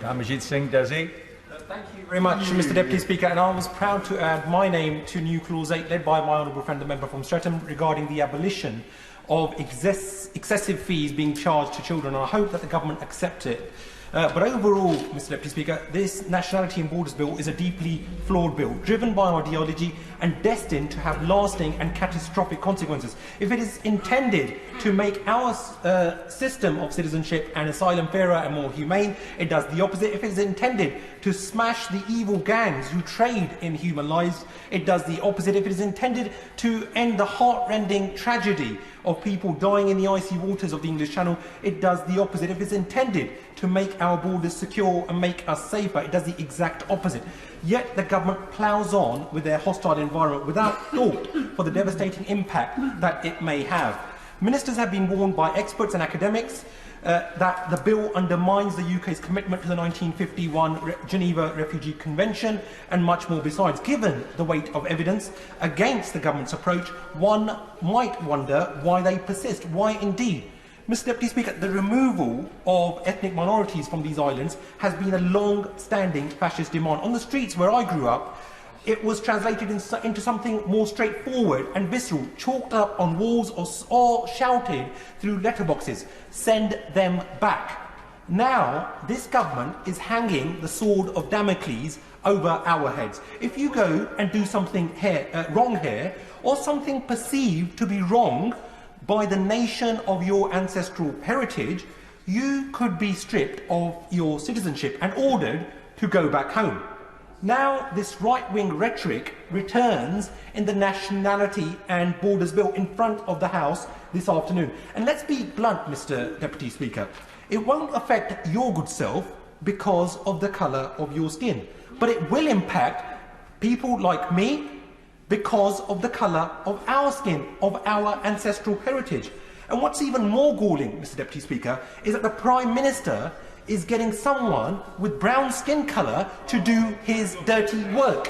Ramajit Singh, Desi. Thank you very much, Mr Deputy Speaker, and I was proud to add my name to new Clause 8 led by my honourable friend the member from Streatham regarding the abolition of excessive fees being charged to children, and I hope that the government accepts it. But overall, Mr Deputy Speaker, this Nationality and Borders Bill is a deeply flawed bill, driven by ideology and destined to have lasting and catastrophic consequences. If it is intended to make our system of citizenship and asylum fairer and more humane, it does the opposite. If it is intended to smash the evil gangs who trade in human lives, it does the opposite. If it is intended to end the heart-rending tragedy of people dying in the icy waters of the English Channel, it does the opposite. If it's intended to make our borders secure and make us safer, it does the exact opposite. Yet the government ploughs on with their hostile environment without thought for the devastating impact that it may have. Ministers have been warned by experts and academics that the bill undermines the UK's commitment to the 1951 Geneva Refugee Convention and much more besides. Given the weight of evidence against the government's approach, one might wonder why they persist. Why indeed? Mr Deputy Speaker, the removal of ethnic minorities from these islands has been a long-standing fascist demand. On the streets where I grew up, it was translated into something more straightforward and visceral, chalked up on walls or shouted through letterboxes, "Send them back." Now, this government is hanging the sword of Damocles over our heads. If you go and do something wrong here, or something perceived to be wrong by the nation of your ancestral heritage, you could be stripped of your citizenship and ordered to go back home. Now, this right-wing rhetoric returns in the Nationality and Borders Bill in front of the House this afternoon. And let's be blunt, Mr Deputy Speaker. It won't affect your good self because of the colour of your skin, but it will impact people like me because of the colour of our skin, of our ancestral heritage. And what's even more galling, Mr Deputy Speaker, is that the Prime Minister is getting someone with brown skin colour to do his dirty work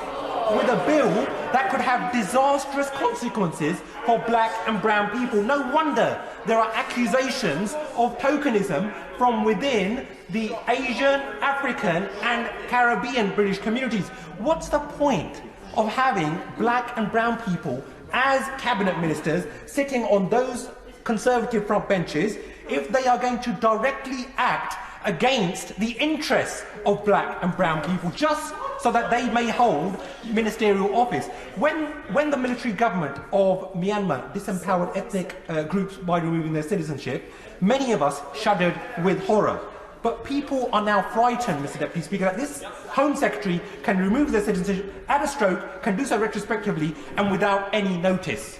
with a bill that could have disastrous consequences for black and brown people. No wonder there are accusations of tokenism from within the Asian, African and Caribbean British communities. What's the point of having black and brown people as cabinet ministers sitting on those Conservative front benches if they are going to directly act against the interests of black and brown people just so that they may hold ministerial office? When the military government of Myanmar disempowered ethnic groups by removing their citizenship, many of us shuddered with horror. But people are now frightened, Mr Deputy Speaker, that this Home Secretary can remove their citizenship at a stroke, can do so retrospectively and without any notice.